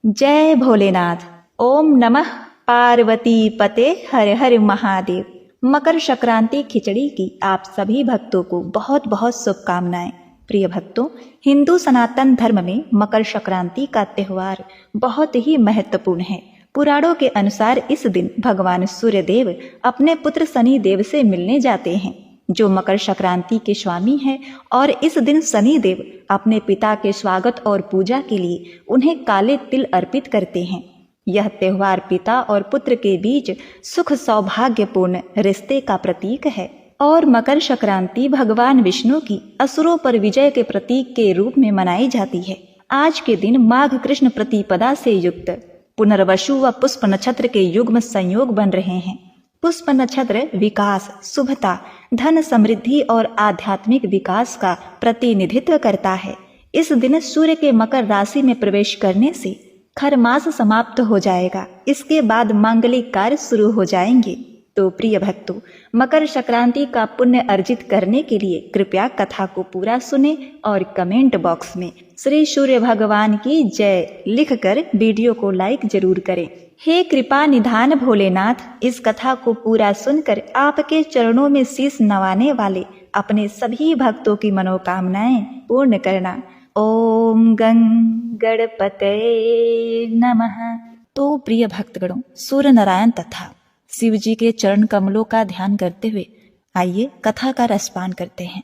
जय भोलेनाथ। ओम नमः पार्वती पते हर हर महादेव। मकर संक्रांति खिचड़ी की आप सभी भक्तों को बहुत बहुत शुभकामनाएं। प्रिय भक्तों, हिंदू सनातन धर्म में मकर संक्रांति का त्योहार बहुत ही महत्वपूर्ण है। पुराणों के अनुसार इस दिन भगवान सूर्य देव अपने पुत्र शनि देव से मिलने जाते हैं, जो मकर संक्रांति के स्वामी हैं, और इस दिन शनि देव अपने पिता के स्वागत और पूजा के लिए उन्हें काले तिल अर्पित करते हैं। यह त्योहार पिता और पुत्र के बीच सुख सौभाग्यपूर्ण रिश्ते का प्रतीक है और मकर संक्रांति भगवान विष्णु की असुरों पर विजय के प्रतीक के रूप में मनाई जाती है। आज के दिन माघ कृष्ण प्रतिपदा से युक्त पुनर्वसु व पुष्प नक्षत्र के युग्म संयोग बन रहे हैं। पुष्प नक्षत्र विकास, शुभता, धन समृद्धि और आध्यात्मिक विकास का प्रतिनिधित्व करता है। इस दिन सूर्य के मकर राशि में प्रवेश करने से खर मास समाप्त हो जाएगा। इसके बाद मांगलिक कार्य शुरू हो जाएंगे। तो प्रिय भक्तों, मकर संक्रांति का पुण्य अर्जित करने के लिए कृपया कथा को पूरा सुने और कमेंट बॉक्स में श्री सूर्य भगवान की जय लिखकर वीडियो को लाइक जरूर करें। हे कृपा निधान भोलेनाथ, इस कथा को पूरा सुनकर आपके चरणों में शीश नवाने वाले अपने सभी भक्तों की मनोकामनाएं पूर्ण करना। ओम गंग गणपतये नमः। तो प्रिय भक्तगणों, सूर्य नारायण तथा शिव जी के चरण कमलों का ध्यान करते हुए आइए कथा का रसपान करते हैं।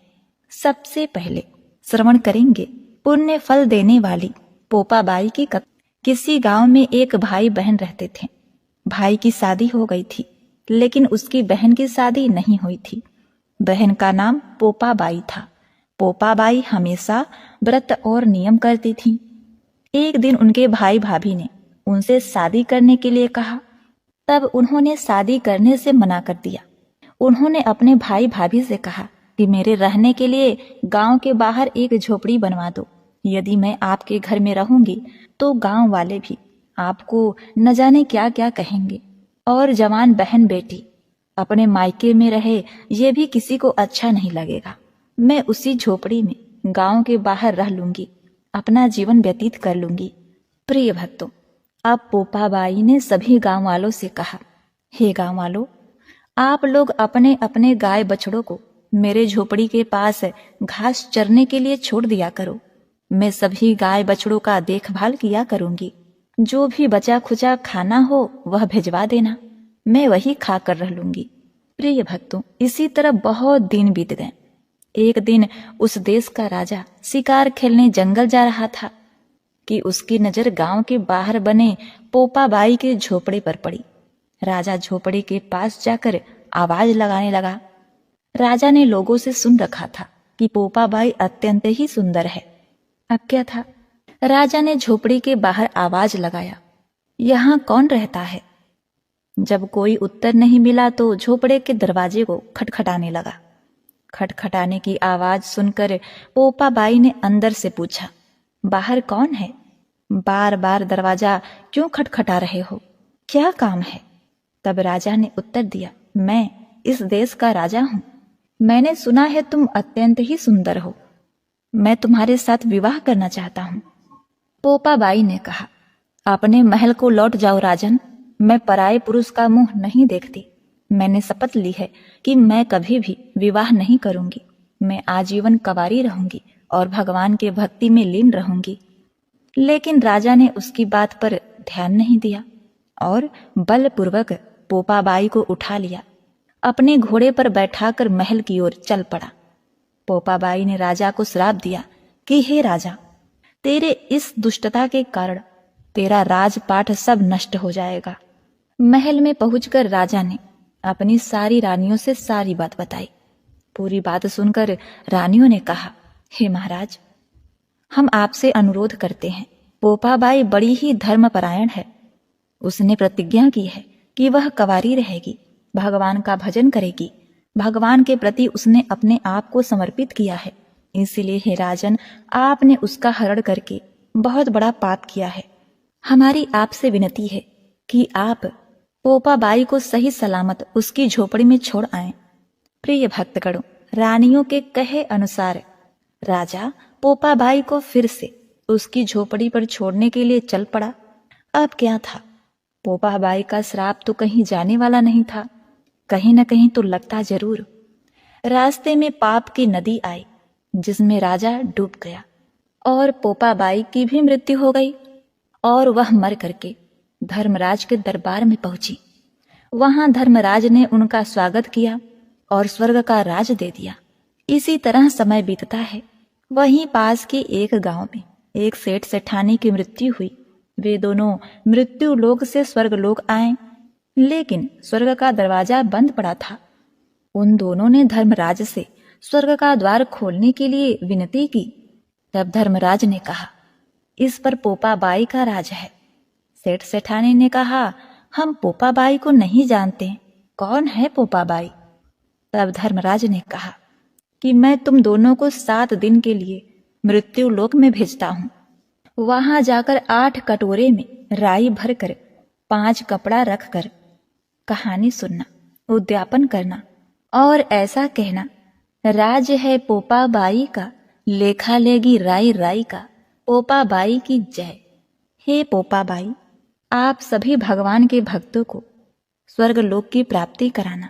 सबसे पहले श्रवण करेंगे पुण्य फल देने वाली पोपाबाई की कथा। किसी गांव में एक भाई बहन रहते थे। भाई की शादी हो गई थी, लेकिन उसकी बहन की शादी नहीं हुई थी। बहन का नाम पोपाबाई था। पोपाबाई हमेशा व्रत और नियम करती थी। एक दिन उनके भाई भाभी ने उनसे शादी करने के लिए कहा, तब उन्होंने शादी करने से मना कर दिया। उन्होंने अपने भाई भाभी से कहा कि मेरे रहने के लिए गांव के बाहर एक झोपड़ी बनवा दो। यदि मैं आपके घर में रहूंगी तो गांव वाले भी आपको न जाने क्या क्या कहेंगे, और जवान बहन बेटी अपने मायके में रहे ये भी किसी को अच्छा नहीं लगेगा। मैं उसी झोपड़ी में गांव के बाहर रह लूंगी, अपना जीवन व्यतीत कर लूंगी। प्रिय भक्तों, अब पोपाबाई ने सभी गांव वालों से कहा, हे गांव वालों, आप लोग अपने अपने गाय बछड़ों को मेरे झोपड़ी के पास घास चरने के लिए छोड़ दिया करो। मैं सभी गाय बछड़ों का देखभाल किया करूंगी। जो भी बचा खुचा खाना हो वह भिजवा देना, मैं वही खा कर रह लूंगी। प्रिय भक्तों, इसी तरह बहुत दिन बीत गए। एक दिन उस देश का राजा शिकार खेलने जंगल जा रहा था कि उसकी नजर गांव के बाहर बने पोपाबाई के झोपड़े पर पड़ी। राजा झोपड़े के पास जाकर आवाज लगाने लगा। राजा ने लोगों से सुन रखा था कि पोपाबाई अत्यंत ही सुंदर है। अब क्या था, राजा ने झोपड़ी के बाहर आवाज लगाया, यहाँ कौन रहता है? जब कोई उत्तर नहीं मिला तो झोपड़े के दरवाजे को खटखटाने लगा। खटखटाने की आवाज सुनकर पोपाबाई ने अंदर से पूछा, बाहर कौन है? बार बार दरवाजा क्यों खटखटा रहे हो? क्या काम है? तब राजा ने उत्तर दिया, मैं इस देश का राजा हूं। मैंने सुना है तुम अत्यंत ही सुंदर हो। मैं तुम्हारे साथ विवाह करना चाहता हूं। पोपाबाई ने कहा, अपने महल को लौट जाओ राजन। मैं पराये पुरुष का मुंह नहीं देखती। मैंने शपथ ली है कि मैं कभी भी विवाह नहीं करूंगी। मैं आजीवन कंवारी रहूंगी और भगवान के भक्ति में लीन रहूंगी। लेकिन राजा ने उसकी बात पर ध्यान नहीं दिया और बलपूर्वक पोपाबाई को उठा लिया। अपने घोड़े पर बैठाकर महल की ओर चल पड़ा। पोपाबाई ने राजा को श्राप दिया कि हे राजा, तेरे इस दुष्टता के कारण तेरा राजपाट सब नष्ट हो जाएगा। महल में पहुंचकर राजा ने अपनी सारी रानियों से सारी बात बताई। पूरी बात सुनकर रानियों ने कहा, हे महाराज, हम आपसे अनुरोध करते हैं। पोपाबाई बड़ी ही धर्मपरायण है। उसने प्रतिज्ञा की है कि वह कंवारी रहेगी, भगवान का भजन करेगी। भगवान के प्रति उसने अपने आप को समर्पित किया है। इसलिए हे राजन, आपने उसका हरण करके बहुत बड़ा पाप किया है। हमारी आपसे विनती है कि आप पोपाबाई को सही सलामत उसकी झोपड़ी में छोड़ आएं। प्रिय भक्तगणों, रानियों के कहे अनुसार राजा पोपाबाई को फिर से उसकी झोपड़ी पर छोड़ने के लिए चल पड़ा। अब क्या था, पोपा बाई का श्राप तो कहीं जाने वाला नहीं था, कहीं न कहीं तो लगता जरूर। रास्ते में पाप की नदी आई जिसमें राजा डूब गया और पोपा बाई की भी मृत्यु हो गई और वह मर करके धर्मराज के दरबार में पहुंची। वहां धर्मराज ने उनका स्वागत किया और स्वर्ग का राज दे दिया। इसी तरह समय बीतता है। वहीं पास के एक गांव में एक सेठ सेठानी की मृत्यु हुई। वे दोनों मृत्यु लोक से स्वर्ग लोक आए, लेकिन स्वर्ग का दरवाजा बंद पड़ा था। उन दोनों ने धर्मराज से स्वर्ग का द्वार खोलने के लिए विनती की। तब धर्मराज ने कहा, इस पर पोपा बाई का राज है। सेठ सेठानी ने कहा, हम पोपा बाई को नहीं जानते, कौन है पोपा बाई? तब धर्मराज ने कहा कि मैं तुम दोनों को 7 दिन के लिए मृत्यु लोक में भेजता हूं। वहां जाकर 8 कटोरे में राई भरकर 5 कपड़ा रखकर कहानी सुनना, उद्यापन करना और ऐसा कहना, राज है पोपा बाई का, लेखा लेगी राई राई का, पोपा बाई की जय। हे पोपा बाई, आप सभी भगवान के भक्तों को स्वर्ग लोक की प्राप्ति कराना।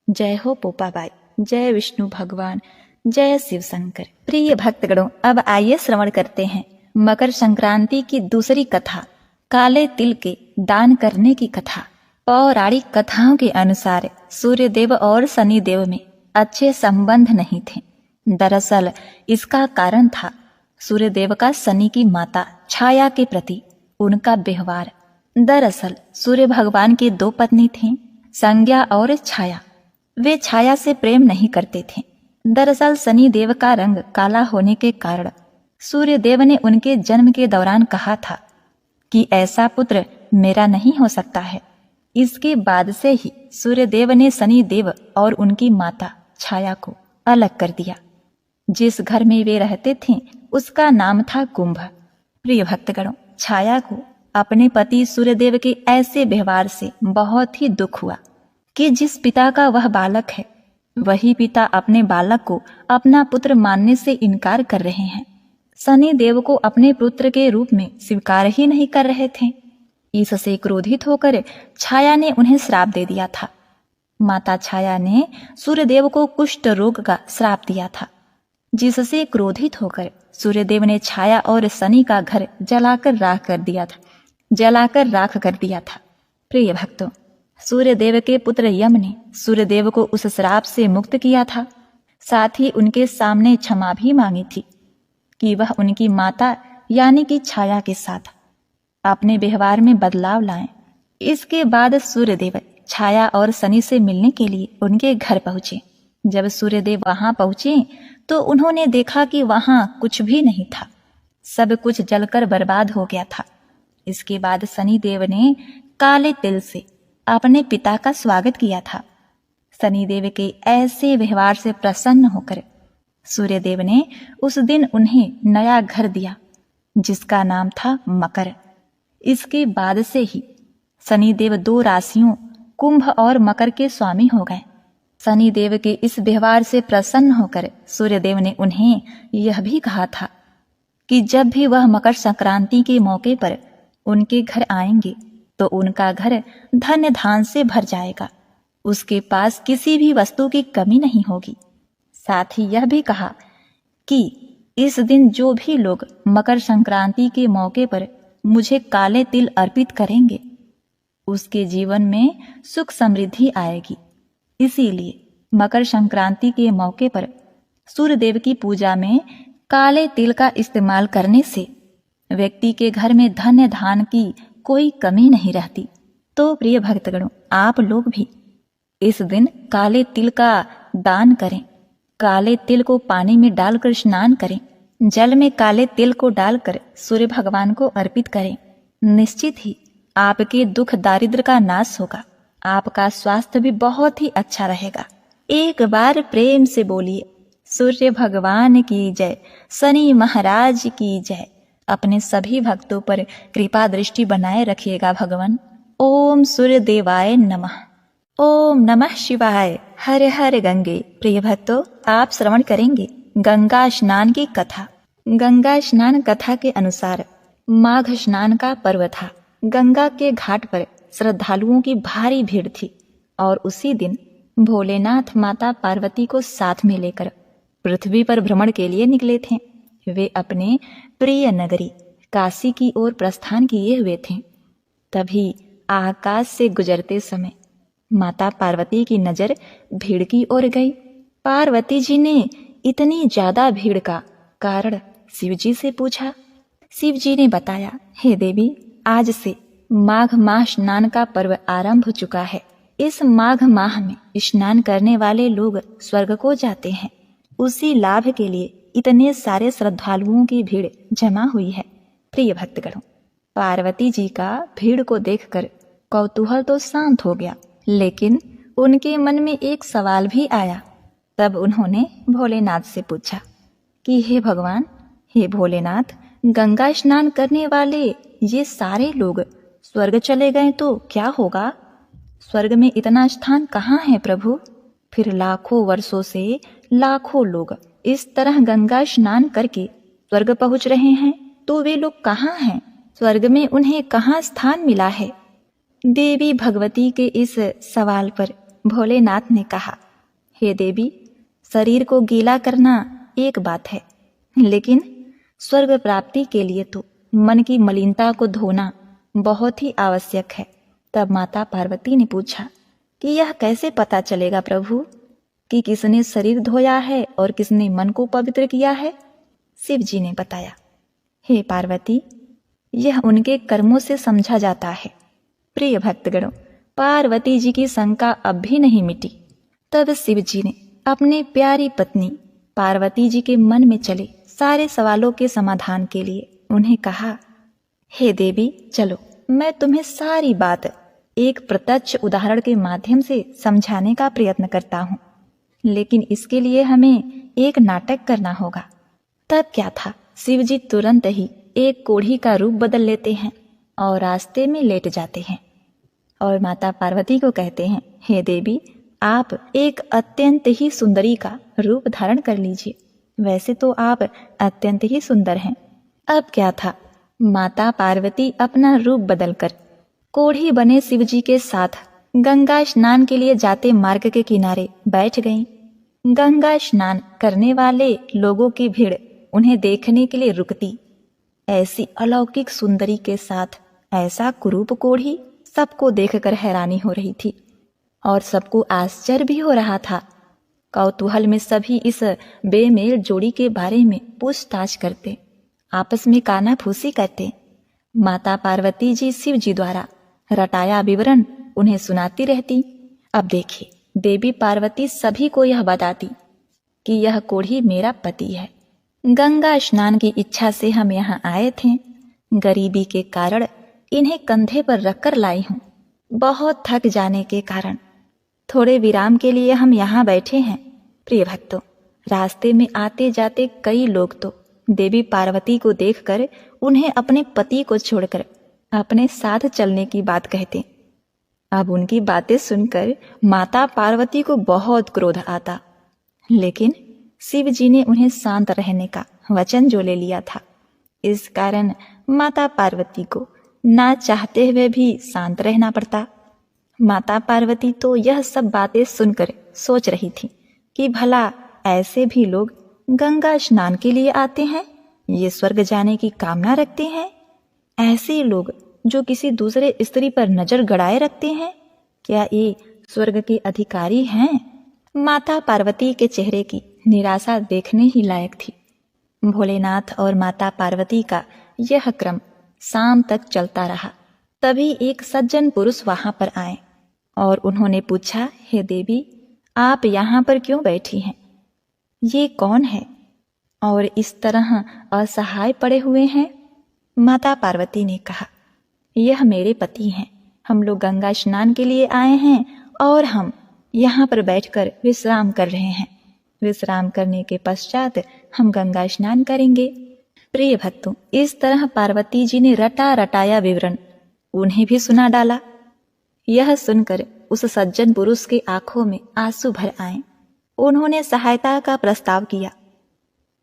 जय हो पोपा बाई, जय विष्णु भगवान, जय शिव शंकर। प्रिय भक्तगणों, अब आइए श्रवण करते हैं मकर संक्रांति की दूसरी कथा, काले तिल के दान करने की कथा। पौराणिक कथाओं के अनुसार सूर्यदेव और शनिदेव में अच्छे संबंध नहीं थे। दरअसल इसका कारण था सूर्यदेव का शनि की माता छाया के प्रति उनका व्यवहार। दरअसल सूर्य भगवान की 2 पत्नी थीं, संज्ञा और छाया। वे छाया से प्रेम नहीं करते थे। दरअसल शनिदेव का रंग काला होने के कारण सूर्यदेव ने उनके जन्म के दौरान कहा था कि ऐसा पुत्र मेरा नहीं हो सकता है। इसके बाद से ही सूर्यदेव ने शनिदेव और उनकी माता छाया को अलग कर दिया। जिस घर में वे रहते थे उसका नाम था कुंभ। प्रिय भक्तगणों, छाया को अपने पति सूर्यदेव के ऐसे व्यवहार से बहुत ही दुख हुआ कि जिस पिता का वह बालक है, वही पिता अपने बालक को अपना पुत्र मानने से इनकार कर रहे हैं। शनिदेव को अपने पुत्र के रूप में स्वीकार ही नहीं कर रहे थे। इससे क्रोधित होकर छाया ने उन्हें श्राप दे दिया था। माता छाया ने सूर्यदेव को कुष्ठ रोग का श्राप दिया था, जिससे क्रोधित होकर सूर्यदेव ने छाया और शनि का घर जलाकर राख कर दिया था। प्रिय भक्तों, सूर्यदेव के पुत्र यम ने सूर्यदेव को उस श्राप से मुक्त किया था। साथ ही उनके सामने क्षमा भी मांगी थी कि वह उनकी माता यानी कि छाया के साथ अपने व्यवहार में बदलाव लाएं। इसके बाद सूर्यदेव छाया और शनि से मिलने के लिए उनके घर पहुंचे। जब सूर्यदेव वहां पहुंचे तो उन्होंने देखा कि वहां कुछ भी नहीं था, सब कुछ जलकर बर्बाद हो गया था। इसके बाद शनिदेव ने काले तिल से अपने पिता का स्वागत किया था। शनिदेव के ऐसे व्यवहार से प्रसन्न होकर सूर्यदेव ने उस दिन उन्हें नया घर दिया, जिसका नाम था मकर। इसके बाद से ही शनिदेव 2 राशियों कुंभ और मकर के स्वामी हो गए। शनिदेव के इस व्यवहार से प्रसन्न होकर सूर्यदेव ने उन्हें यह भी कहा था कि जब भी वह मकर संक्रांति के मौके पर उनके घर आएंगे तो उनका घर धन धान से भर जाएगा, उसके पास किसी भी वस्तु की कमी नहीं होगी। साथ ही यह भी कहा कि इस दिन जो भी लोग मकर संक्रांति के मौके पर मुझे काले तिल अर्पित करेंगे, उसके जीवन में सुख समृद्धि आएगी। इसीलिए मकर संक्रांति के मौके पर सूर्यदेव की पूजा में काले तिल का इस्तेमाल करने से व्यक्ति के घर में धन्य धान की कोई कमी नहीं रहती। तो प्रिय भक्तगणों, आप लोग भी इस दिन काले तिल का दान करें। काले तिल को पानी में डालकर स्नान करें, जल में काले तिल को डालकर सूर्य भगवान को अर्पित करें। निश्चित ही आपके दुख दारिद्र का नाश होगा, आपका स्वास्थ्य भी बहुत ही अच्छा रहेगा। एक बार प्रेम से बोलिए, सूर्य भगवान की जय, शनि महाराज की जय। अपने सभी भक्तों पर कृपा दृष्टि बनाए रखिएगा भगवान। ओम सूर्य देवाय नमः। ओम नमः शिवाय। हर हर गंगे। प्रिय भक्तों, आप श्रवण करेंगे गंगा स्नान की कथा। गंगा स्नान कथा के अनुसार माघ स्नान का पर्व था। गंगा के घाट पर श्रद्धालुओं की भारी भीड़ थी और उसी दिन भोलेनाथ माता पार्वती को साथ में लेकर पृथ्वी पर भ्रमण के लिए निकले थे। वे अपने प्रिय नगरी काशी की ओर प्रस्थान किए हुए थे। तभी आकाश से गुजरते समय माता पार्वती की नजर भीड़ की ओर गई। पार्वती जी ने इतनी ज्यादा भीड़ का कारण शिव जी से पूछा। शिव जी ने बताया, हे देवी, आज से माघ माह स्नान का पर्व आरंभ हो चुका है। इस माघ माह में स्नान करने वाले लोग स्वर्ग को जाते हैं। उसी लाभ के लिए इतने सारे श्रद्धालुओं की भीड़ जमा हुई है। प्रिय भक्तगणों, पार्वती जी का भीड़ को देखकर कौतूहल तो शांत हो गया, लेकिन उनके मन में एक सवाल भी आया। तब उन्होंने भोलेनाथ से पूछा कि हे भगवान, हे भोलेनाथ, गंगा स्नान करने वाले ये सारे लोग स्वर्ग चले गए तो क्या होगा? स्वर्ग में इतना स्थान कहाँ है प्रभु? फिर लाखों वर्षों से लाखों लोग इस तरह गंगा स्नान करके स्वर्ग पहुंच रहे हैं, तो वे लोग कहाँ हैं? स्वर्ग में उन्हें कहाँ स्थान मिला है? देवी भगवती के इस सवाल पर भोलेनाथ ने कहा, हे देवी, शरीर को गीला करना एक बात है, लेकिन स्वर्ग प्राप्ति के लिए तो मन की मलिनता को धोना बहुत ही आवश्यक है। तब माता पार्वती ने पूछा कि यह कैसे पता चलेगा प्रभु कि किसने शरीर धोया है और किसने मन को पवित्र किया है? शिव जी ने बताया, हे पार्वती, यह उनके कर्मों से समझा जाता है। प्रिय भक्तगणों, पार्वती जी की शंका अब भी नहीं मिटी। तब शिव जी ने अपने प्यारी पत्नी पार्वती जी के मन में चले सारे सवालों के समाधान के लिए उन्हें कहा, हे देवी, चलो मैं तुम्हें सारी बात एक प्रत्यक्ष उदाहरण के माध्यम से समझाने का प्रयत्न करता हूँ, लेकिन इसके लिए हमें एक नाटक करना होगा। तब क्या था, शिव जी तुरंत ही एक कोढ़ी का रूप बदल लेते हैं और रास्ते में लेट जाते हैं और माता पार्वती को कहते हैं, हे देवी, आप एक अत्यंत ही सुंदरी का रूप धारण कर लीजिए। वैसे तो आप अत्यंत ही सुंदर हैं। अब क्या था, माता पार्वती अपना रूप बदलकर कोढ़ी बने शिव जी के साथ गंगा स्नान के लिए जाते मार्ग के किनारे बैठ गईं। गंगा स्नान करने वाले लोगों की भीड़ उन्हें देखने के लिए रुकती। ऐसी अलौकिक सुंदरी के साथ ऐसा कुरूप कोढ़ी सबको देखकर हैरानी हो रही थी और सबको आश्चर्य भी हो रहा था। कौतूहल में सभी इस बेमेल जोड़ी के बारे में पूछताछ करते, आपस में कानाफूसी करते। माता पार्वती जी शिव जी द्वारा रटाया विवरण उन्हें सुनाती रहती। अब देखिए, देवी पार्वती सभी को यह बताती कि यह कोढ़ी मेरा पति है। गंगा स्नान की इच्छा से हम यहाँ आए थे। गरीबी के कारण इन्हें कंधे पर रखकर लाई हूँ। बहुत थक जाने के कारण थोड़े विराम के लिए हम यहाँ बैठे हैं। प्रिय भक्तों, रास्ते में आते जाते कई लोग तो देवी पार्वती को देखकर उन्हें अपने पति को छोड़कर अपने साथ चलने की बात कहते। अब उनकी बातें सुनकर माता पार्वती को बहुत क्रोध आता, लेकिन शिव जी ने उन्हें शांत रहने का वचन जो ले लिया था, इस कारण माता पार्वती को ना चाहते हुए भी शांत रहना पड़ता। माता पार्वती तो यह सब बातें सुनकर सोच रही थी कि भला ऐसे भी लोग गंगा स्नान के लिए आते हैं, ये स्वर्ग जाने की कामना रखते हैं। ऐसे लोग जो किसी दूसरे स्त्री पर नजर गड़ाए रखते हैं, क्या ये स्वर्ग के अधिकारी हैं? माता पार्वती के चेहरे की निराशा देखने ही लायक थी। भोलेनाथ और माता पार्वती का यह क्रम शाम तक चलता रहा। तभी एक सज्जन पुरुष वहां पर आए और उन्होंने पूछा, हे देवी, आप यहाँ पर क्यों बैठी हैं? ये कौन है और इस तरह असहाय पड़े हुए हैं? माता पार्वती ने कहा, यह मेरे पति हैं। हम लोग गंगा स्नान के लिए आए हैं और हम यहाँ पर बैठकर विश्राम कर रहे हैं। विश्राम करने के पश्चात हम गंगा स्नान करेंगे। प्रिय भक्तों, इस तरह पार्वती जी ने रटा रटाया विवरण उन्हें भी सुना डाला। यह सुनकर उस सज्जन पुरुष के आंखों में आंसू भर आए। उन्होंने सहायता का प्रस्ताव किया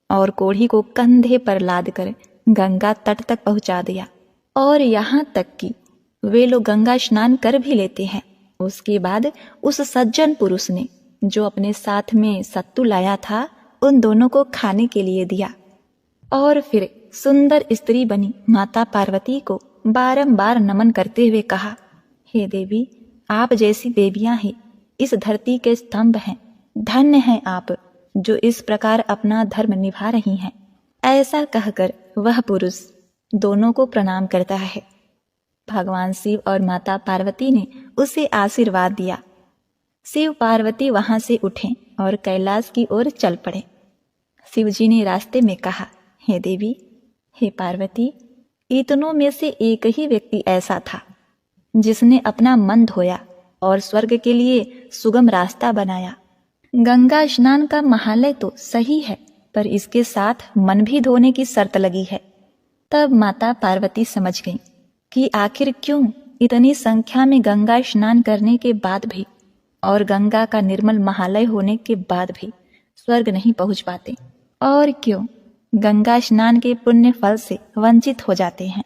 और कोढ़ी को कंधे पर लाद कर गंगा तट तक पहुंचा दिया और यहाँ तक कि वे लोग गंगा स्नान कर भी लेते हैं। उसके बाद उस सज्जन पुरुष ने जो अपने साथ में सत्तू लाया था उन दोनों को खाने के लिए दिया और फिर सुंदर स्त्री बनी माता पार्वती को बारंबार नमन करते हुए कहा, हे देवी, आप जैसी देवियां ही इस धरती के स्तंभ हैं। धन्य हैं आप जो इस प्रकार अपना धर्म निभा रही हैं। ऐसा कहकर वह पुरुष दोनों को प्रणाम करता है। भगवान शिव और माता पार्वती ने उसे आशीर्वाद दिया। शिव पार्वती वहां से उठे और कैलाश की ओर चल पड़े। शिव जी ने रास्ते में कहा, हे देवी, हे पार्वती, इतनों में से एक ही व्यक्ति ऐसा था जिसने अपना मन धोया और स्वर्ग के लिए सुगम रास्ता बनाया। गंगा स्नान का महालय तो सही है, पर इसके साथ मन भी धोने की शर्त लगी है। तब माता पार्वती समझ गईं कि आखिर क्यों इतनी संख्या में गंगा स्नान करने के बाद भी और गंगा का निर्मल महालय होने के बाद भी स्वर्ग नहीं पहुंच पाते, और क्यों गंगा स्नान के पुण्य फल से वंचित हो जाते हैं।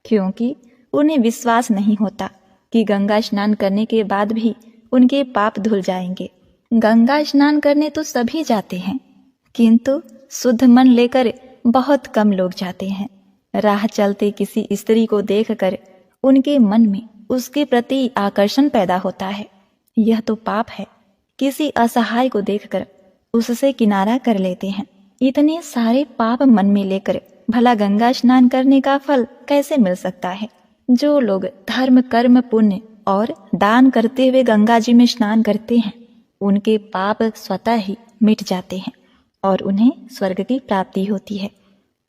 क्योंकि उन्हें विश्वास नहीं होता कि गंगा स्नान करने के बाद भी उनके पाप धुल जाएंगे। गंगा स्नान करने तो सभी जाते हैं, किंतु शुद्ध मन लेकर बहुत कम लोग जाते हैं। राह चलते किसी स्त्री को देखकर उनके मन में उसके प्रति आकर्षण पैदा होता है, यह तो पाप है। किसी असहाय को देखकर उससे किनारा कर लेते हैं। इतने सारे पाप मन में लेकर भला गंगा स्नान करने का फल कैसे मिल सकता है। जो लोग धर्म, कर्म, पुण्य और दान करते हुए गंगा जी में स्नान करते हैं, उनके पाप स्वतः ही मिट जाते हैं और उन्हें स्वर्ग की प्राप्ति होती है।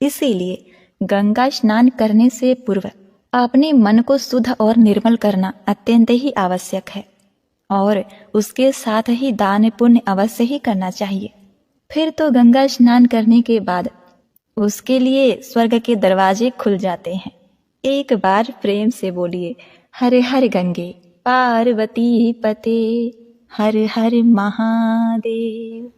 इसीलिए गंगा स्नान करने से पूर्व अपने मन को शुद्ध और निर्मल करना अत्यंत ही आवश्यक है, और उसके साथ ही दान पुण्य अवश्य ही करना चाहिए। फिर तो गंगा स्नान करने के बाद उसके लिए स्वर्ग के दरवाजे खुल जाते हैं। एक बार प्रेम से बोलिए, हर हर गंगे पार्वती पते, हर हर महादेव।